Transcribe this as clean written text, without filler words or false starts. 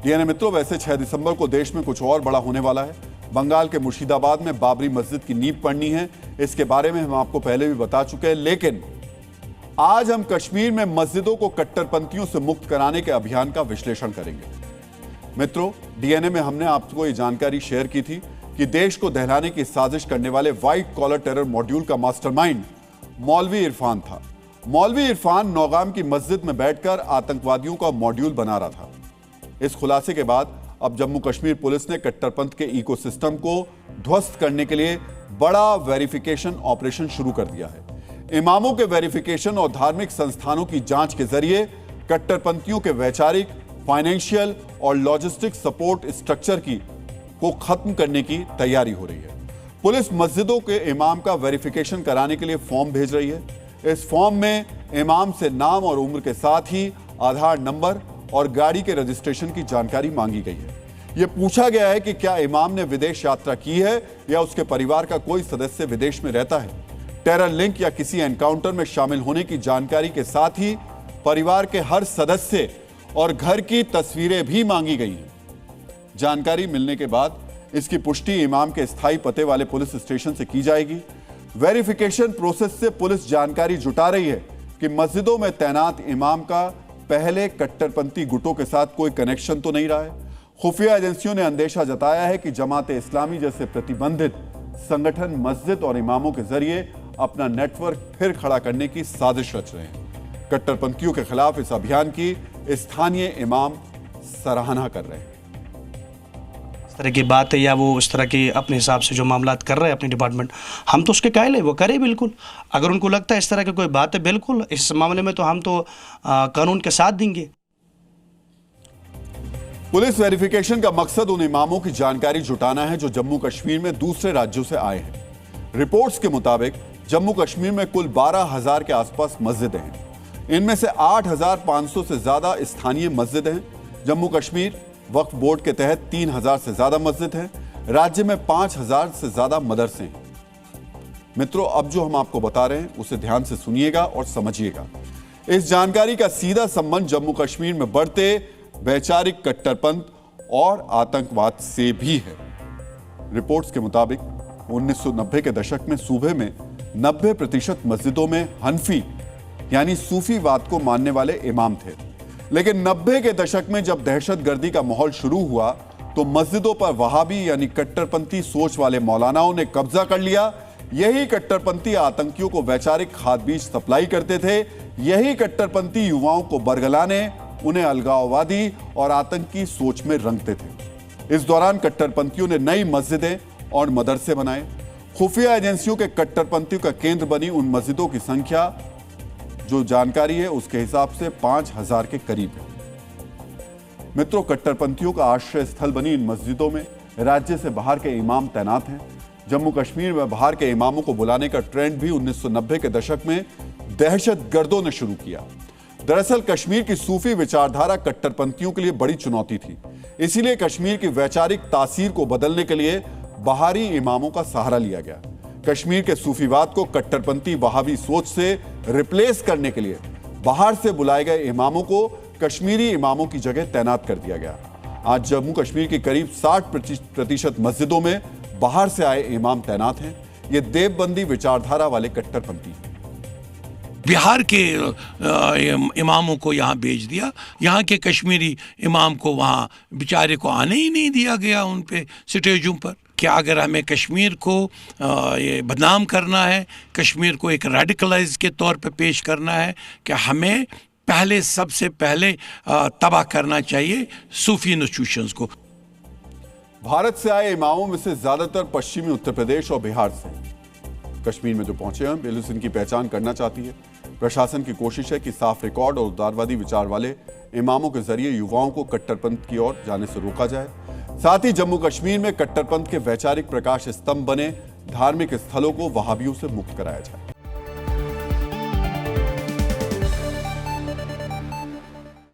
DNA मित्रों, वैसे 6 दिसंबर को देश में कुछ और बड़ा होने वाला है। बंगाल के मुर्शिदाबाद में बाबरी मस्जिद की नींव पड़नी है। इसके बारे में हम आपको पहले भी बता चुके हैं, लेकिन आज हम कश्मीर में मस्जिदों को कट्टरपंथियों से मुक्त कराने के अभियान का विश्लेषण करेंगे। मित्रों, डीएनए में हमने आपको ये जानकारी शेयर की थी कि देश को दहलाने की साजिश करने वाले व्हाइट कॉलर टेरर मॉड्यूल का मास्टरमाइंड मौलवी इरफान था। मौलवी इरफान नौगाम की मस्जिद में बैठकर आतंकवादियों का मॉड्यूल बना रहा था। इस खुलासे के बाद अब जम्मू कश्मीर पुलिस ने कट्टरपंथ के इकोसिस्टम को ध्वस्त करने के लिए बड़ा वेरिफिकेशन ऑपरेशन शुरू कर दिया है। इमामों के वेरिफिकेशन और धार्मिक संस्थानों की जांच के जरिए कट्टरपंथियों के वैचारिक, फाइनेंशियल और लॉजिस्टिक सपोर्ट स्ट्रक्चर को खत्म करने की तैयारी हो रही है। पुलिस मस्जिदों के इमाम का वेरिफिकेशन कराने के लिए फॉर्म भेज रही है। इस फॉर्म में इमाम से नाम और उम्र के साथ ही आधार नंबर और गाड़ी के रजिस्ट्रेशन की जानकारी मांगी गई है। यह पूछा गया है कि क्या इमाम ने विदेश यात्रा की है या उसके परिवार का कोई सदस्य विदेश में रहता है। टेरर लिंक या किसी एनकाउंटर में शामिल होने की जानकारी के साथ ही परिवार के हर सदस्य और घर की तस्वीरें भी मांगी गई हैं। जानकारी मिलने के बाद इसकी पुष्टि इमाम के स्थायी पते वाले पुलिस स्टेशन से की जाएगी। वेरिफिकेशन प्रोसेस से पुलिस जानकारी जुटा रही है कि मस्जिदों में तैनात इमाम का पहले कट्टरपंथी गुटों के साथ कोई कनेक्शन तो नहीं रहा है। खुफिया एजेंसियों ने अंदेशा जताया है कि जमात इस्लामी जैसे प्रतिबंधित संगठन मस्जिद और इमामों के जरिए अपना नेटवर्क फिर खड़ा करने की साजिश रच रहे हैं। कट्टरपंथियों के खिलाफ इस अभियान की स्थानीय इमाम सराहना कर रहे हैं। इस तरह की बात है या वो इस तरह के अपने हिसाब से जो मामला कर रहे हैं अपने डिपार्टमेंट, हम तो उसके कायल है, वो करे बिल्कुल। अगर उनको लगता है इस तरह की कोई बात है, बिल्कुल इस मामले में तो हम तो कानून के साथ देंगे। पुलिस वेरिफिकेशन का मकसद उन इमामों की जानकारी जुटाना है जो जम्मू कश्मीर में दूसरे राज्यों से आए हैं। रिपोर्ट्स के मुताबिक जम्मू कश्मीर में कुल 12,000 के आसपास मस्जिदें हैं। इनमें से 8,500 से ज्यादा स्थानीय मस्जिद हैं। जम्मू कश्मीर वक्फ बोर्ड के तहत 3,000 से ज्यादा मस्जिद हैं। राज्य में 5,000 से ज्यादा मदरसे हैं। मित्रों, अब जो हम आपको बता रहे हैं उसे ध्यान से सुनिएगा और समझिएगा। इस जानकारी का सीधा संबंध जम्मू कश्मीर में बढ़ते वैचारिक कट्टरपंथ और आतंकवाद से भी है। रिपोर्ट्स के मुताबिक 1990 के दशक में सूबे में 90% मस्जिदों में हनफी यानी सूफीवाद को मानने वाले इमाम थे। लेकिन 90 के दशक में जब दहशतगर्दी का माहौल शुरू हुआ तो मस्जिदों पर वहाबी यानी कट्टरपंथी सोच वाले मौलानाओं ने कब्जा कर लिया। यही कट्टरपंथी आतंकियों को वैचारिक खाद बीज सप्लाई करते थे। यही कट्टरपंथी युवाओं को बरगलाने, उन्हें अलगाववादी और आतंकी सोच में रंगते थे। इस दौरान कट्टरपंथियों ने नई मस्जिदें और मदरसे बनाए। खुफिया एजेंसियों के कट्टरपंथियों का केंद्र बनी उन मस्जिदों की संख्या जो जानकारी है उसके हिसाब से 5,000 के करीब है। मित्रों, कट्टरपंथियों का आश्रय स्थल बनी इन मस्जिदों में राज्य से बाहर के इमाम तैनात हैं। जम्मू कश्मीर में बाहर के इमामों को बुलाने का ट्रेंड भी 1990 के दशक में दहशतगर्दों ने शुरू किया। दरअसल कश्मीर की सूफी विचारधारा कट्टरपंथियों के लिए बड़ी चुनौती थी। इसीलिए कश्मीर की वैचारिक तासीर को बदलने के लिए बाहरी इमामों का सहारा लिया गया। कश्मीर के सूफीवाद को कट्टरपंथी वहाबी सोच से रिप्लेस करने के लिए बाहर से बुलाए गए इमामों को कश्मीरी इमामों की जगह तैनात कर दिया गया। आज जम्मू कश्मीर की करीब 60% मस्जिदों में बाहर से आए इमाम तैनात हैं। ये देवबंदी विचारधारा वाले कट्टरपंथी हैं। बिहार के इमामों को यहाँ भेज दिया, यहाँ के कश्मीरी इमाम को वहाँ बेचारे को आने ही नहीं दिया गया उन पे स्टेजों पर। क्या अगर हमें कश्मीर को ये बदनाम करना है, कश्मीर को एक रेडिकलाइज के तौर पे पेश करना है, क्या हमें पहले सबसे पहले तबाह करना चाहिए सूफी इंस्टीट्यूशंस को। भारत से आए इमामों में से ज्यादातर पश्चिमी उत्तर प्रदेश और बिहार से हैं। कश्मीर में जो पहुंचे हैं पुलिस इनकी पहचान करना चाहती है। प्रशासन की कोशिश है कि साफ रिकॉर्ड और उदारवादी विचार वाले इमामों के जरिए युवाओं को कट्टरपंथ की ओर जाने से रोका जाए। साथ ही जम्मू कश्मीर में कट्टरपंथ के वैचारिक प्रकाश स्तंभ बने धार्मिक स्थलों को वहाबियों से मुक्त कराया जाए।